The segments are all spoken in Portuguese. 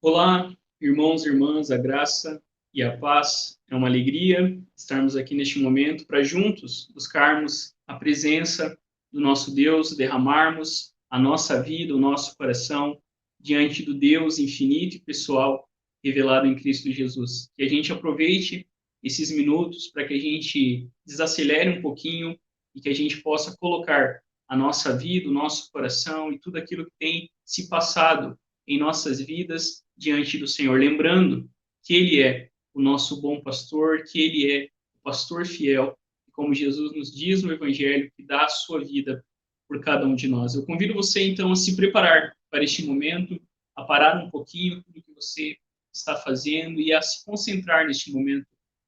Olá, irmãos e irmãs, a graça e a paz. É uma alegria estarmos aqui neste momento para juntos buscarmos a presença do nosso Deus, derramarmos a nossa vida, o nosso coração diante do Deus infinito e pessoal revelado em Cristo Jesus. Que a gente aproveite esses minutos para que a gente desacelere um pouquinho e que a gente possa colocar a nossa vida, o nosso coração e tudo aquilo que tem se passado em nossas vidas diante do Senhor, lembrando que Ele é o nosso bom pastor, que Ele é o pastor fiel, como Jesus nos diz no Evangelho, que dá a sua vida por cada um de nós. Eu convido você, então, a se preparar para este momento, a parar um pouquinho tudo que você está fazendo e a se concentrar neste momento,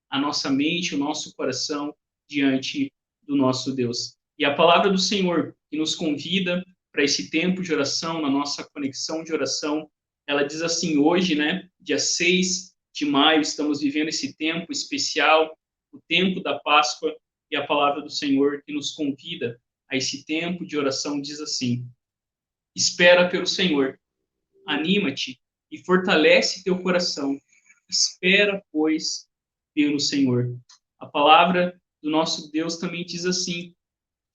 a nossa mente, o nosso coração diante do nosso Deus. E a palavra do Senhor, que nos convida para esse tempo de oração, na nossa conexão de oração, ela diz assim, hoje, né, dia 6 de maio, estamos vivendo esse tempo especial, o tempo da Páscoa, e a palavra do Senhor que nos convida a esse tempo de oração diz assim: espera pelo Senhor, anima-te e fortalece teu coração. Espera, pois, pelo Senhor. A palavra do nosso Deus também diz assim: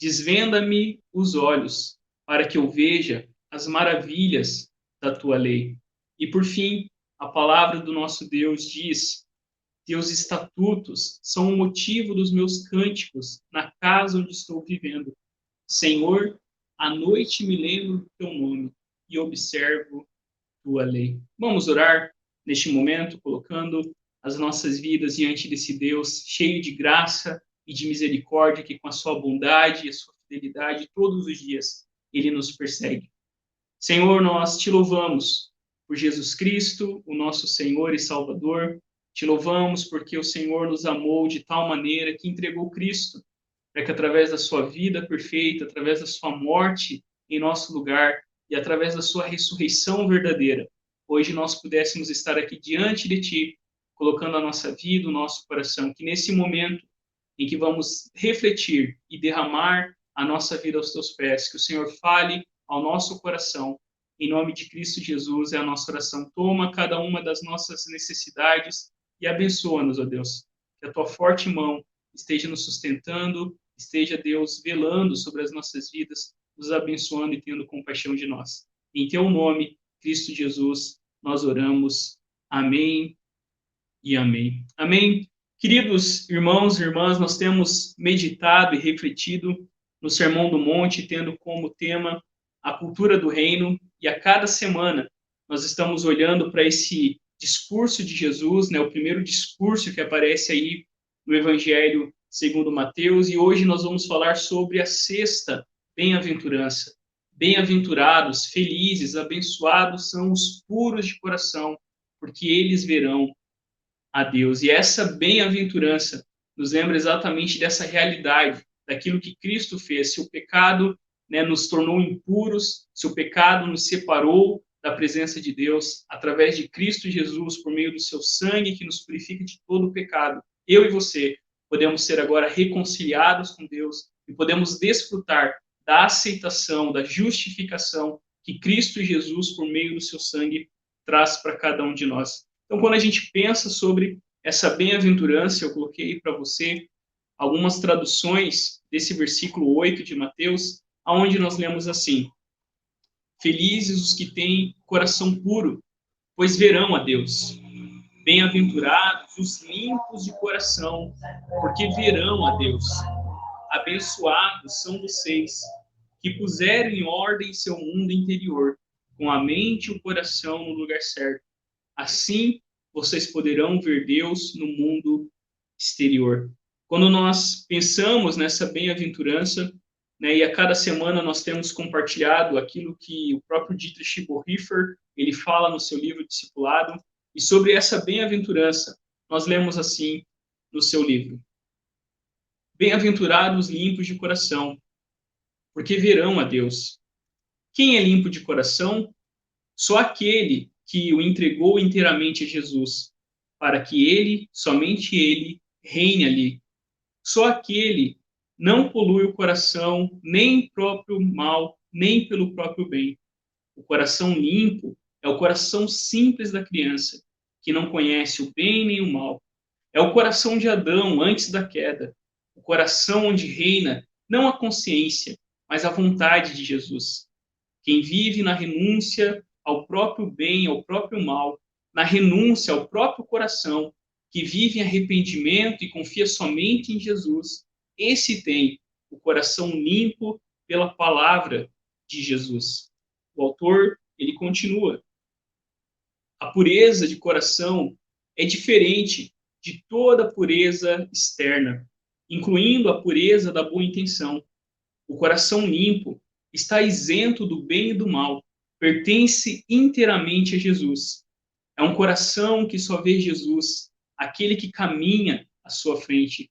desvenda-me os olhos, para que eu veja as maravilhas da tua lei. E por fim, a palavra do nosso Deus diz: teus estatutos são o motivo dos meus cânticos na casa onde estou vivendo. Senhor, à noite me lembro do teu nome e observo tua lei. Vamos orar neste momento, colocando as nossas vidas diante desse Deus cheio de graça e de misericórdia, que com a sua bondade e a sua fidelidade todos os dias ele nos persegue. Senhor, nós te louvamos por Jesus Cristo, o nosso Senhor e Salvador. Te louvamos porque o Senhor nos amou de tal maneira que entregou Cristo, para que através da sua vida perfeita, através da sua morte em nosso lugar e através da sua ressurreição verdadeira, hoje nós pudéssemos estar aqui diante de Ti, colocando a nossa vida, o nosso coração, que nesse momento em que vamos refletir e derramar a nossa vida aos Teus pés, que o Senhor fale ao nosso coração, em nome de Cristo Jesus, é a nossa oração. Toma cada uma das nossas necessidades e abençoa-nos, ó Deus. Que a Tua forte mão esteja nos sustentando, esteja, Deus, velando sobre as nossas vidas, nos abençoando e tendo compaixão de nós. Em Teu nome, Cristo Jesus, nós oramos. Amém e amém. Amém. Queridos irmãos e irmãs, nós temos meditado e refletido no Sermão do Monte, tendo como tema a cultura do reino, e a cada semana nós estamos olhando para esse discurso de Jesus, né, o primeiro discurso que aparece aí no Evangelho segundo Mateus, e hoje nós vamos falar sobre a sexta bem-aventurança. Bem-aventurados, felizes, abençoados são os puros de coração, porque eles verão a Deus. E essa bem-aventurança nos lembra exatamente dessa realidade, daquilo que Cristo fez. Se o pecado, né, nos tornou impuros, se o pecado nos separou da presença de Deus, através de Cristo Jesus, por meio do seu sangue que nos purifica de todo o pecado, eu e você podemos ser agora reconciliados com Deus e podemos desfrutar da aceitação, da justificação que Cristo Jesus, por meio do seu sangue, traz para cada um de nós. Então, quando a gente pensa sobre essa bem-aventurança, eu coloquei para você algumas traduções desse versículo 8 de Mateus, aonde nós lemos assim: felizes os que têm coração puro, pois verão a Deus. Bem-aventurados os limpos de coração, porque verão a Deus. Abençoados são vocês que puseram em ordem seu mundo interior, com a mente e o coração no lugar certo. Assim, vocês poderão ver Deus no mundo exterior. Quando nós pensamos nessa bem-aventurança, né? E a cada semana nós temos compartilhado aquilo que o próprio Dietrich Bonhoeffer ele fala no seu livro Discipulado, e sobre essa bem-aventurança, nós lemos assim no seu livro: Bem-aventurados limpos de coração, porque verão a Deus. Quem é limpo de coração? Só aquele que o entregou inteiramente a Jesus, para que ele, somente ele, reine ali. Só aquele não polui o coração, nem próprio mal, nem pelo próprio bem. O coração limpo é o coração simples da criança, que não conhece o bem nem o mal. É o coração de Adão antes da queda, o coração onde reina não a consciência, mas a vontade de Jesus. Quem vive na renúncia ao próprio bem, ao próprio mal, na renúncia ao próprio coração, que vive em arrependimento e confia somente em Jesus, esse tem o coração limpo pela palavra de Jesus. O autor, ele continua: a pureza de coração é diferente de toda pureza externa, incluindo a pureza da boa intenção. O coração limpo está isento do bem e do mal, pertence inteiramente a Jesus. É um coração que só vê Jesus, aquele que caminha à sua frente.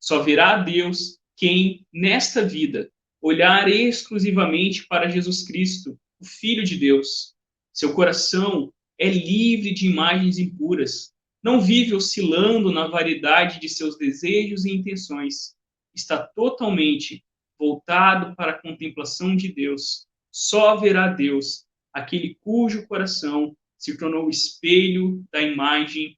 Só verá a Deus quem, nesta vida, olhar exclusivamente para Jesus Cristo, o Filho de Deus. Seu coração é livre de imagens impuras, não vive oscilando na variedade de seus desejos e intenções. Está totalmente voltado para a contemplação de Deus. Só verá Deus aquele cujo coração se tornou o espelho da imagem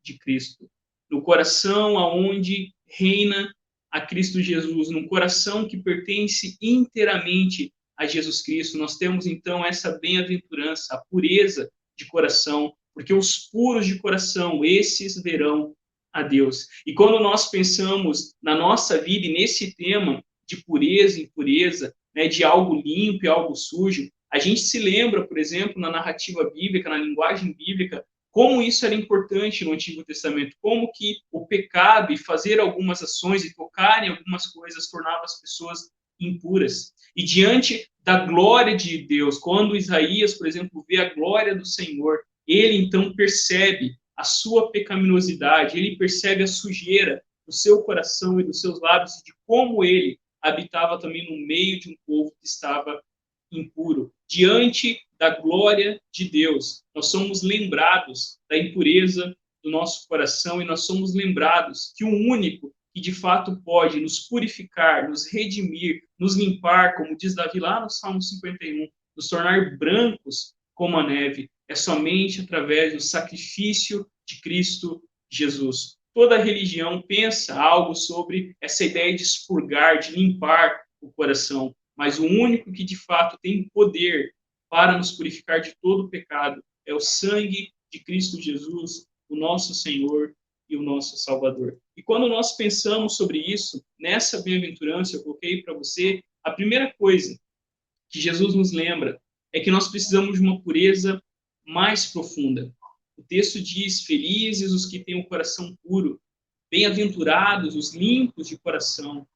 de Cristo. No coração aonde reina a Cristo Jesus, num coração que pertence inteiramente a Jesus Cristo, nós temos então essa bem-aventurança, a pureza de coração, porque os puros de coração, esses verão a Deus. E quando nós pensamos na nossa vida e nesse tema de pureza e impureza, né, de algo limpo e algo sujo, a gente se lembra, por exemplo, na narrativa bíblica, na linguagem bíblica, como isso era importante no Antigo Testamento, como que o pecado e fazer algumas ações e tocar em algumas coisas tornava as pessoas impuras. E diante da glória de Deus, quando Isaías, por exemplo, vê a glória do Senhor, ele então percebe a sua pecaminosidade, ele percebe a sujeira do seu coração e dos seus lábios, de como ele habitava também no meio de um povo que estava impuro. Diante da glória de Deus, nós somos lembrados da impureza do nosso coração e nós somos lembrados que o único que de fato pode nos purificar, nos redimir, nos limpar, como diz Davi lá no Salmo 51, nos tornar brancos como a neve, é somente através do sacrifício de Cristo Jesus. Toda religião pensa algo sobre essa ideia de expurgar, de limpar o coração, mas o único que de fato tem poder para nos purificar de todo o pecado é o sangue de Cristo Jesus, o nosso Senhor e o nosso Salvador. E quando nós pensamos sobre isso, nessa bem-aventurança, eu coloquei para você, a primeira coisa que Jesus nos lembra é que nós precisamos de uma pureza mais profunda. O texto diz: felizes os que têm o coração puro, bem-aventurados os limpos de coração.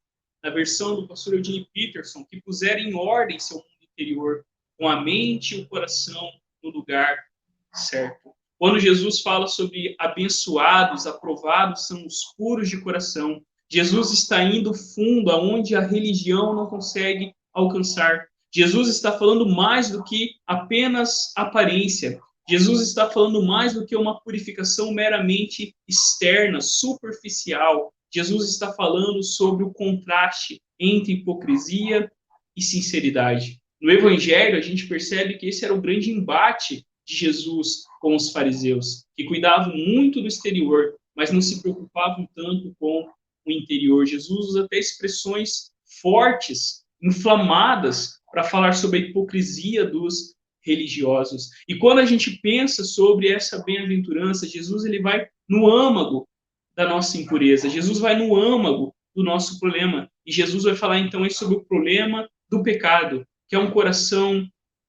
Na versão do pastor Eugene Peterson, que puserem em ordem seu mundo interior, com a mente e o coração no lugar certo. Quando Jesus fala sobre abençoados, aprovados são os puros de coração, Jesus está indo fundo aonde a religião não consegue alcançar. Jesus está falando mais do que apenas aparência. Jesus está falando mais do que uma purificação meramente externa, superficial. Jesus está falando sobre o contraste entre hipocrisia e sinceridade. No Evangelho, a gente percebe que esse era o grande embate de Jesus com os fariseus, que cuidavam muito do exterior, mas não se preocupavam tanto com o interior. Jesus usa até expressões fortes, inflamadas, para falar sobre a hipocrisia dos religiosos. E quando a gente pensa sobre essa bem-aventurança, Jesus ele vai no âmago da nossa impureza, Jesus vai no âmago do nosso problema. E Jesus vai falar então sobre o problema do pecado, que é um coração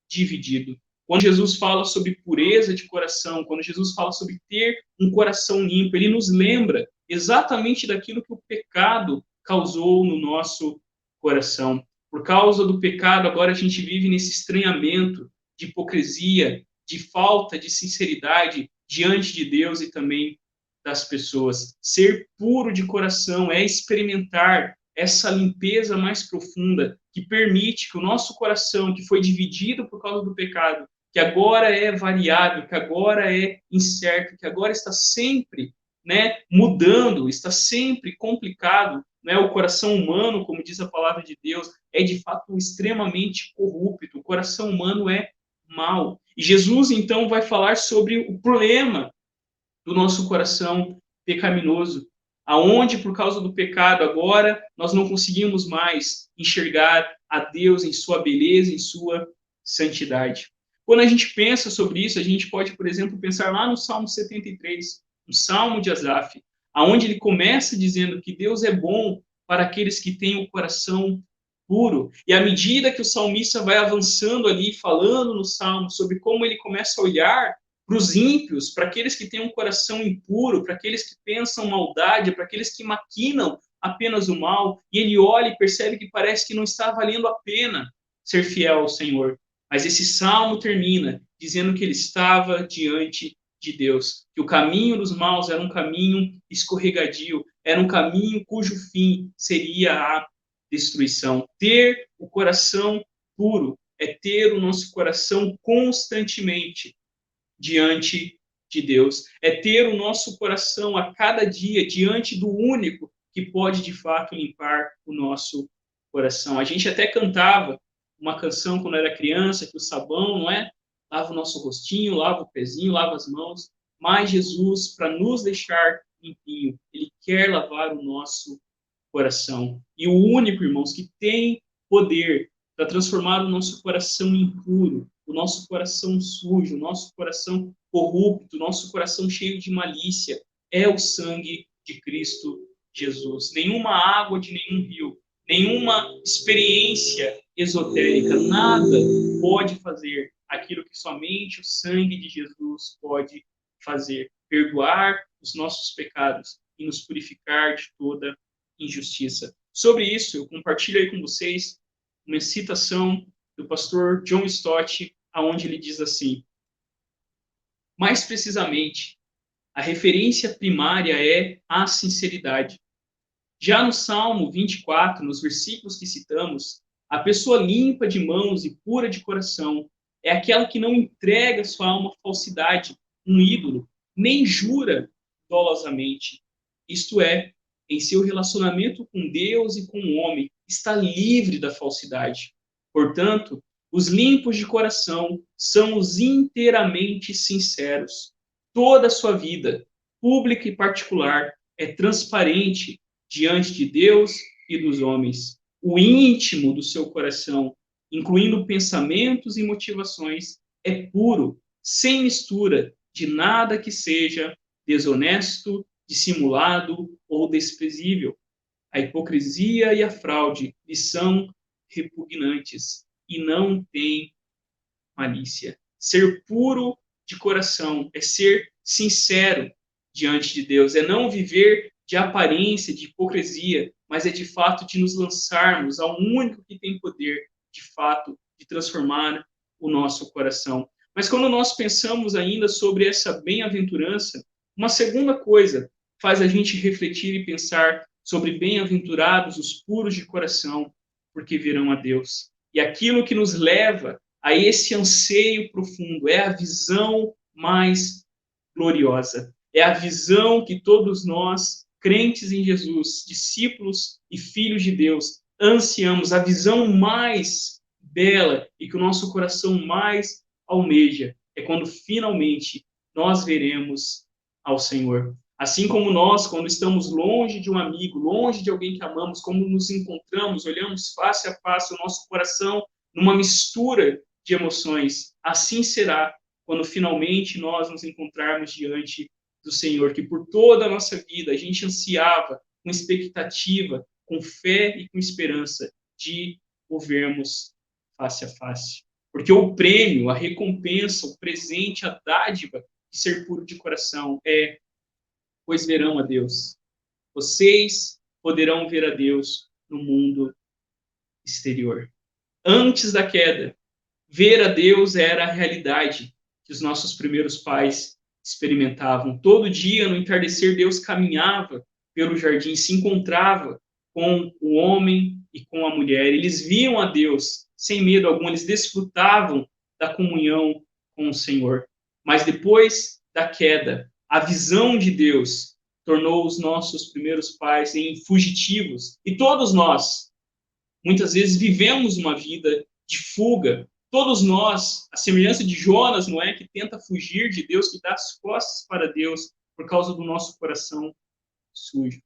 dividido. Quando Jesus fala sobre pureza de coração, quando Jesus fala sobre ter um coração limpo, ele nos lembra exatamente daquilo que o pecado causou no nosso coração. Por causa do pecado, agora a gente vive nesse estranhamento de hipocrisia, de falta de sinceridade diante de Deus e também das pessoas. Ser puro de coração é experimentar essa limpeza mais profunda que permite que o nosso coração, que foi dividido por causa do pecado, que agora é variável, que agora é incerto, que agora está sempre, né, mudando, está sempre complicado, né? O coração humano, como diz a palavra de Deus, é de fato extremamente corrupto. O coração humano é mau. E Jesus então vai falar sobre o problema do nosso coração pecaminoso, aonde por causa do pecado agora nós não conseguimos mais enxergar a Deus em sua beleza, em sua santidade. Quando a gente pensa sobre isso, a gente pode, por exemplo, pensar lá no Salmo 73, no Salmo de Asaf, aonde ele começa dizendo que Deus é bom para aqueles que têm o coração puro. E à medida que o salmista vai avançando ali, falando no Salmo sobre como ele começa a olhar para os ímpios, para aqueles que têm um coração impuro, para aqueles que pensam maldade, para aqueles que maquinam apenas o mal, e ele olha e percebe que parece que não está valendo a pena ser fiel ao Senhor. Mas esse salmo termina dizendo que ele estava diante de Deus, que o caminho dos maus era um caminho escorregadio, era um caminho cujo fim seria a destruição. Ter o coração puro é ter o nosso coração constantemente diante de Deus, é ter o nosso coração a cada dia diante do único que pode de fato limpar o nosso coração. A gente até cantava uma canção quando era criança que o sabão, não é? Lava o nosso rostinho, lava o pezinho, lava as mãos, mas Jesus, para nos deixar limpinho, ele quer lavar o nosso coração. E o único, irmãos, que tem poder para transformar o nosso coração impuro, o nosso coração sujo, o nosso coração corrupto, o nosso coração cheio de malícia, é o sangue de Cristo Jesus. Nenhuma água de nenhum rio, nenhuma experiência esotérica, nada pode fazer aquilo que somente o sangue de Jesus pode fazer, perdoar os nossos pecados e nos purificar de toda injustiça. Sobre isso, eu compartilho aí com vocês uma citação do pastor John Stott, aonde ele diz assim: mais precisamente, a referência primária é a sinceridade. Já no Salmo 24, nos versículos que citamos, a pessoa limpa de mãos e pura de coração é aquela que não entrega sua alma à falsidade, um ídolo, nem jura dolosamente. Isto é, em seu relacionamento com Deus e com o homem, está livre da falsidade. Portanto, os limpos de coração são os inteiramente sinceros. Toda a sua vida, pública e particular, é transparente diante de Deus e dos homens. O íntimo do seu coração, incluindo pensamentos e motivações, é puro, sem mistura de nada que seja desonesto, dissimulado ou desprezível. A hipocrisia e a fraude lhe são repugnantes e não têm malícia. Ser puro de coração é ser sincero diante de Deus, é não viver de aparência, de hipocrisia, mas é de fato de nos lançarmos ao único que tem poder, de fato, de transformar o nosso coração. Mas quando nós pensamos ainda sobre essa bem-aventurança, uma segunda coisa faz a gente refletir e pensar sobre bem-aventurados os puros de coração, porque verão a Deus. E aquilo que nos leva a esse anseio profundo é a visão mais gloriosa. É a visão que todos nós, crentes em Jesus, discípulos e filhos de Deus, ansiamos, a visão mais bela e que o nosso coração mais almeja. É quando finalmente nós veremos ao Senhor. Assim como nós, quando estamos longe de um amigo, longe de alguém que amamos, como nos encontramos, olhamos face a face, o nosso coração numa mistura de emoções, assim será quando finalmente nós nos encontrarmos diante do Senhor, que por toda a nossa vida a gente ansiava, com expectativa, com fé e com esperança, de o vermos face a face. Porque o prêmio, a recompensa, o presente, a dádiva de ser puro de coração é: pois verão a Deus. Vocês poderão ver a Deus no mundo exterior. Antes da queda, ver a Deus era a realidade que os nossos primeiros pais experimentavam. Todo dia, no entardecer, Deus caminhava pelo jardim, se encontrava com o homem e com a mulher. Eles viam a Deus sem medo algum, eles desfrutavam da comunhão com o Senhor. Mas depois da queda, a visão de Deus tornou os nossos primeiros pais em fugitivos. E todos nós, muitas vezes, vivemos uma vida de fuga. Todos nós, a semelhança de Jonas, não é? Que tenta fugir de Deus, que dá as costas para Deus por causa do nosso coração sujo.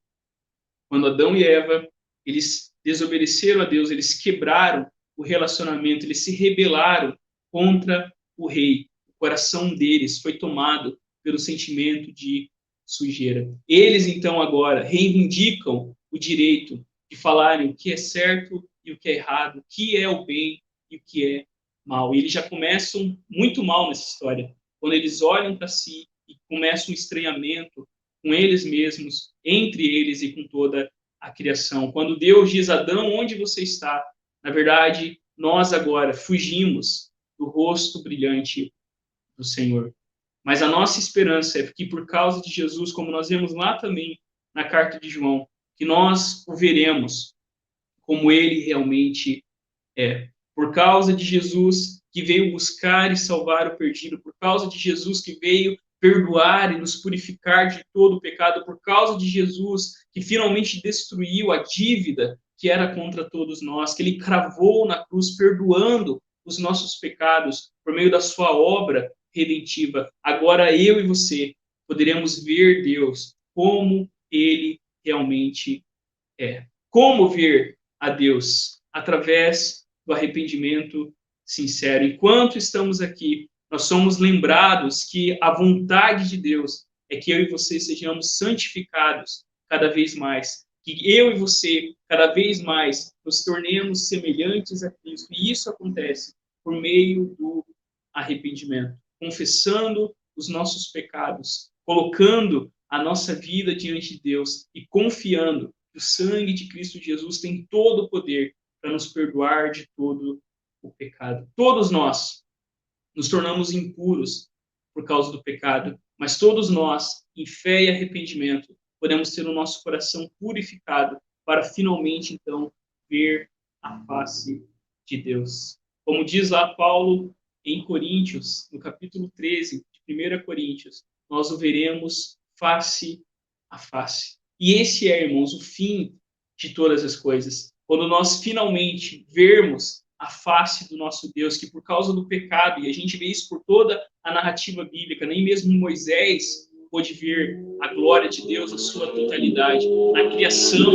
Quando Adão e Eva, eles desobedeceram a Deus, eles quebraram o relacionamento, eles se rebelaram contra o rei. O coração deles foi tomado pelo sentimento de sujeira. Eles, então, agora reivindicam o direito de falarem o que é certo e o que é errado, o que é o bem e o que é mal. E eles já começam muito mal nessa história, quando eles olham para si e começam um estranhamento com eles mesmos, entre eles e com toda a criação. Quando Deus diz a Adão, onde você está? Na verdade, nós agora fugimos do rosto brilhante do Senhor. Mas a nossa esperança é que, por causa de Jesus, como nós vemos lá também na carta de João, que nós o veremos como ele realmente é. Por causa de Jesus, que veio buscar e salvar o perdido, por causa de Jesus, que veio perdoar e nos purificar de todo o pecado, por causa de Jesus, que finalmente destruiu a dívida que era contra todos nós, que ele cravou na cruz, perdoando os nossos pecados por meio da sua obra redentiva. Agora eu e você poderemos ver Deus como ele realmente é. Como ver a Deus? Através do arrependimento sincero. Enquanto estamos aqui, nós somos lembrados que a vontade de Deus é que eu e você sejamos santificados cada vez mais. Que eu e você, cada vez mais, nos tornemos semelhantes a Cristo. E isso acontece por meio do arrependimento. Confessando os nossos pecados, colocando a nossa vida diante de Deus e confiando que o sangue de Cristo Jesus tem todo o poder para nos perdoar de todo o pecado. Todos nós nos tornamos impuros por causa do pecado, mas todos nós, em fé e arrependimento, podemos ter o nosso coração purificado para finalmente, então, ver a face de Deus. Como diz lá Paulo em Coríntios, no capítulo 13 de 1 Coríntios, nós o veremos face a face. E esse é, irmãos, o fim de todas as coisas. Quando nós finalmente vermos a face do nosso Deus, que por causa do pecado, e a gente vê isso por toda a narrativa bíblica, nem mesmo Moisés pôde ver a glória de Deus, a sua totalidade, na criação,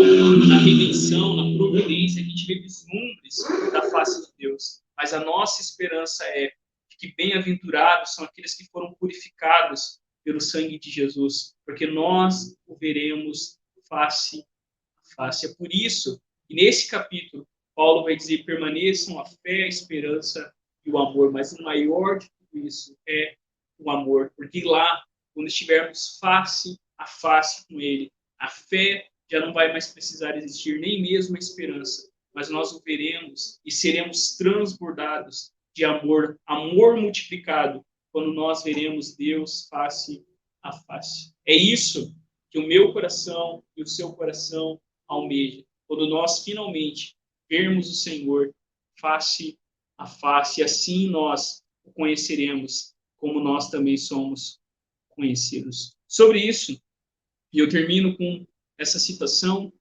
na redenção, na providência, a gente vê vislumbres da face de Deus. Mas a nossa esperança é que bem-aventurados são aqueles que foram purificados pelo sangue de Jesus, porque nós o veremos face a face. É por isso que nesse capítulo Paulo vai dizer: permaneçam a fé, a esperança e o amor, mas o maior de tudo isso é o amor, porque lá, quando estivermos face a face com ele, a fé já não vai mais precisar existir, nem mesmo a esperança, mas nós o veremos e seremos transbordados de amor, amor multiplicado, quando nós veremos Deus face a face. É isso que o meu coração e o seu coração almeja, quando nós finalmente vermos o Senhor face a face, e assim nós o conheceremos como nós também somos conhecidos. Sobre isso, e eu termino com essa citação,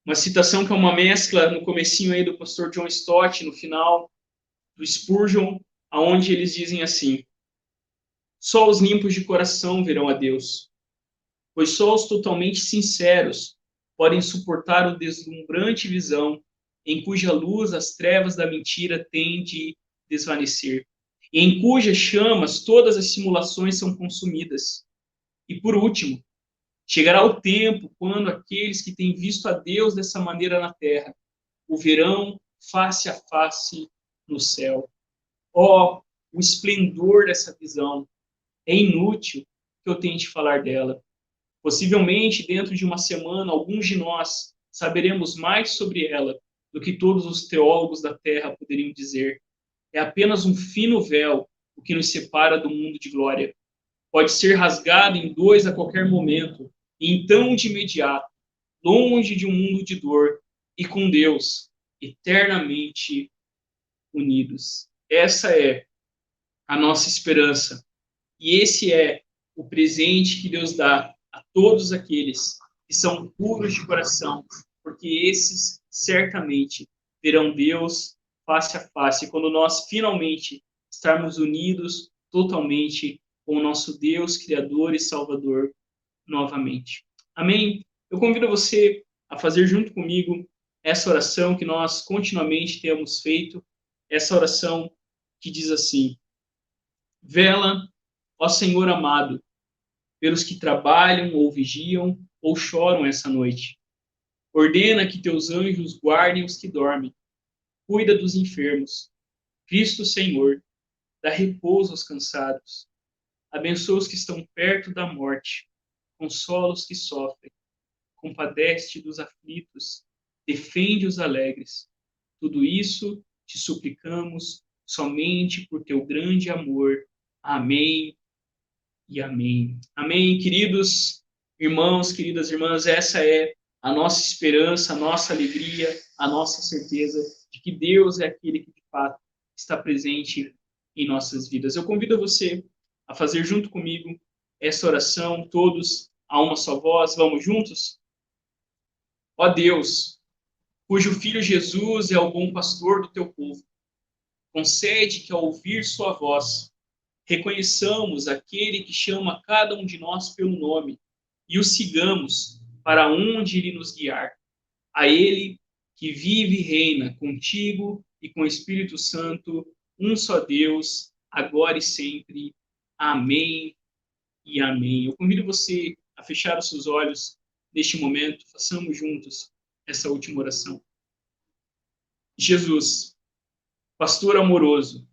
uma citação que é uma mescla no comecinho aí do pastor John Stott, no final do Spurgeon, aonde eles dizem assim: só os limpos de coração verão a Deus, pois só os totalmente sinceros podem suportar o deslumbrante visão em cuja luz as trevas da mentira têm de desvanecer, e em cujas chamas todas as simulações são consumidas. E por último, chegará o tempo quando aqueles que têm visto a Deus dessa maneira na terra o verão face a face no céu. Oh, o esplendor dessa visão! É inútil que eu tente falar dela. Possivelmente, dentro de uma semana, alguns de nós saberemos mais sobre ela do que todos os teólogos da Terra poderiam dizer. É apenas um fino véu o que nos separa do mundo de glória. Pode ser rasgado em dois a qualquer momento, e então de imediato, longe de um mundo de dor e com Deus, eternamente unidos. Essa é a nossa esperança. E esse é o presente que Deus dá a todos aqueles que são puros de coração, porque esses certamente verão Deus face a face, quando nós finalmente estarmos unidos totalmente com o nosso Deus, Criador e Salvador novamente. Amém? Eu convido você a fazer junto comigo essa oração que nós continuamente temos feito, essa oração que diz assim: Vela, ó Senhor amado, pelos que trabalham ou vigiam ou choram essa noite. Ordena que teus anjos guardem os que dormem. Cuida dos enfermos. Cristo Senhor, dá repouso aos cansados. Abençoa os que estão perto da morte. Consola os que sofrem. Compadece dos aflitos. Defende os alegres. Tudo isso te suplicamos somente por teu grande amor. Amém e amém. Amém, queridos irmãos, queridas irmãs, essa é a nossa esperança, a nossa alegria, a nossa certeza de que Deus é aquele que, de fato, está presente em nossas vidas. Eu convido você a fazer junto comigo essa oração, todos a uma só voz. Vamos juntos? Ó Deus, cujo Filho Jesus é o bom pastor do teu povo, concede que, ao ouvir sua voz, reconheçamos aquele que chama cada um de nós pelo nome e o sigamos para onde ele nos guiar. A ele que vive e reina contigo e com o Espírito Santo, um só Deus, agora e sempre. Amém e amém. Eu convido você a fechar os seus olhos neste momento, façamos juntos essa última oração. Jesus, pastor amoroso,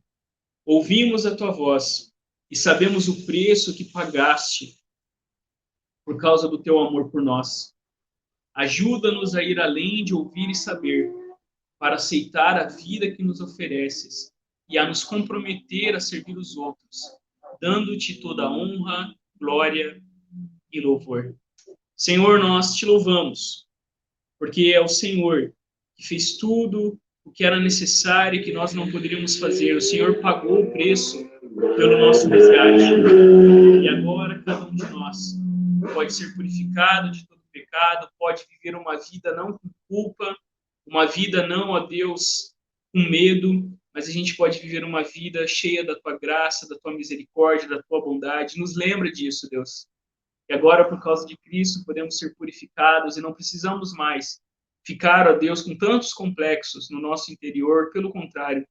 ouvimos a tua voz e sabemos o preço que pagaste por causa do teu amor por nós. Ajuda-nos a ir além de ouvir e saber, para aceitar a vida que nos ofereces e a nos comprometer a servir os outros, dando-te toda a honra, glória e louvor. Senhor, nós te louvamos, porque é o Senhor que fez tudo o que era necessário e que nós não poderíamos fazer. O Senhor pagou o preço pelo nosso resgate. E agora cada um de nós pode ser purificado de todo pecado, pode viver uma vida não com culpa, uma vida não, ó Deus, com medo, mas a gente pode viver uma vida cheia da tua graça, da tua misericórdia, da tua bondade. Nos lembra disso, Deus. E agora, por causa de Cristo, podemos ser purificados e não precisamos mais ficar, ó Deus, com tantos complexos no nosso interior. Pelo contrário,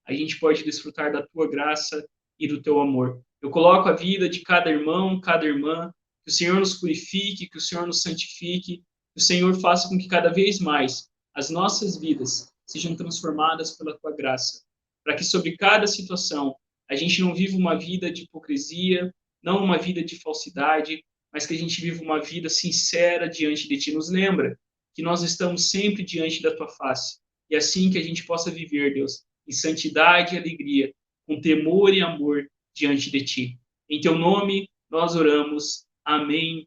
a gente pode desfrutar da tua graça e do teu amor. Eu coloco a vida de cada irmão, cada irmã, que o Senhor nos purifique, que o Senhor nos santifique, que o Senhor faça com que cada vez mais as nossas vidas sejam transformadas pela tua graça, para que sobre cada situação a gente não viva uma vida de hipocrisia, não uma vida de falsidade, mas que a gente viva uma vida sincera diante de ti. Nos lembra que nós estamos sempre diante da tua face, e assim que a gente possa viver, Deus, em santidade e alegria, com temor e amor diante de ti. Em teu nome nós oramos. Amém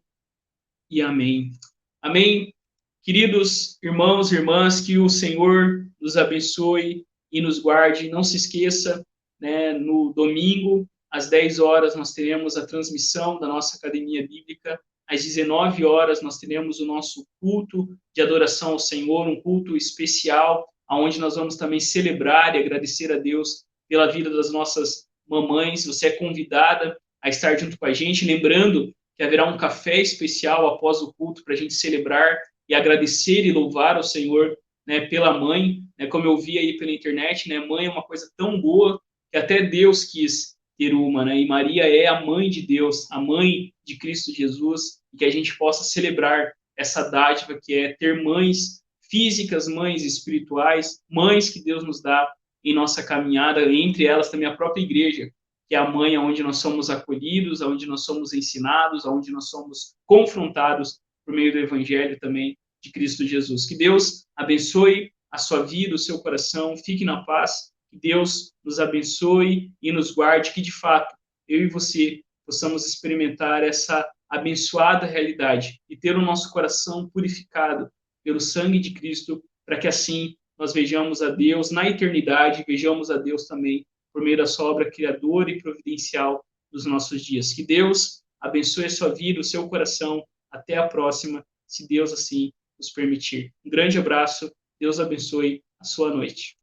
e amém. Amém. Queridos irmãos e irmãs, que o Senhor nos abençoe e nos guarde. Não se esqueça, né, no domingo, às 10 horas, nós teremos a transmissão da nossa Academia Bíblica. Às 19 horas, nós teremos o nosso culto de adoração ao Senhor, um culto especial, onde nós vamos também celebrar e agradecer a Deus pela vida das nossas mamães. Você é convidada a estar junto com a gente, lembrando que haverá um café especial após o culto para a gente celebrar e agradecer e louvar ao Senhor, né, pela mãe, né, como eu vi aí pela internet, né, mãe é uma coisa tão boa que até Deus quis ter uma, né, e Maria é a mãe de Deus, a mãe de Cristo Jesus, e que a gente possa celebrar essa dádiva que é ter mães físicas, mães espirituais, mães que Deus nos dá em nossa caminhada, entre elas também a própria igreja, que é a mãe onde nós somos acolhidos, onde nós somos ensinados, onde nós somos confrontados por meio do Evangelho também de Cristo Jesus. Que Deus abençoe a sua vida, o seu coração. Fique na paz. Que Deus nos abençoe e nos guarde, que de fato eu e você possamos experimentar essa abençoada realidade e ter o nosso coração purificado pelo sangue de Cristo, para que assim nós vejamos a Deus na eternidade, vejamos a Deus também por meio da sua obra criadora e providencial dos nossos dias. Que Deus abençoe a sua vida, o seu coração. Até a próxima, se Deus assim nos permitir. Um grande abraço. Deus abençoe a sua noite.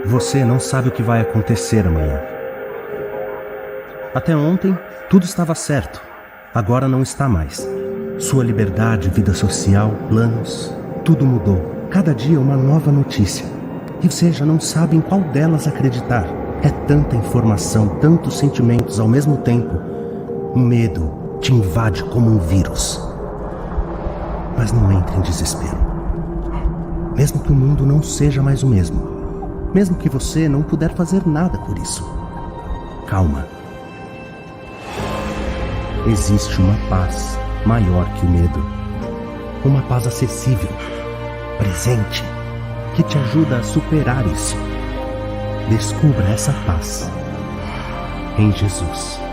Você não sabe o que vai acontecer amanhã. Até ontem, tudo estava certo. Agora não está mais. Sua liberdade, vida social, planos, tudo mudou. Cada dia uma nova notícia. E você já não sabe em qual delas acreditar. É tanta informação, tantos sentimentos ao mesmo tempo. O medo te invade como um vírus. Mas não entre em desespero. Mesmo que o mundo não seja mais o mesmo. Mesmo que você não puder fazer nada por isso. Calma. Existe uma paz maior que o medo. Uma paz acessível, presente, que te ajuda a superar isso. Descubra essa paz em Jesus.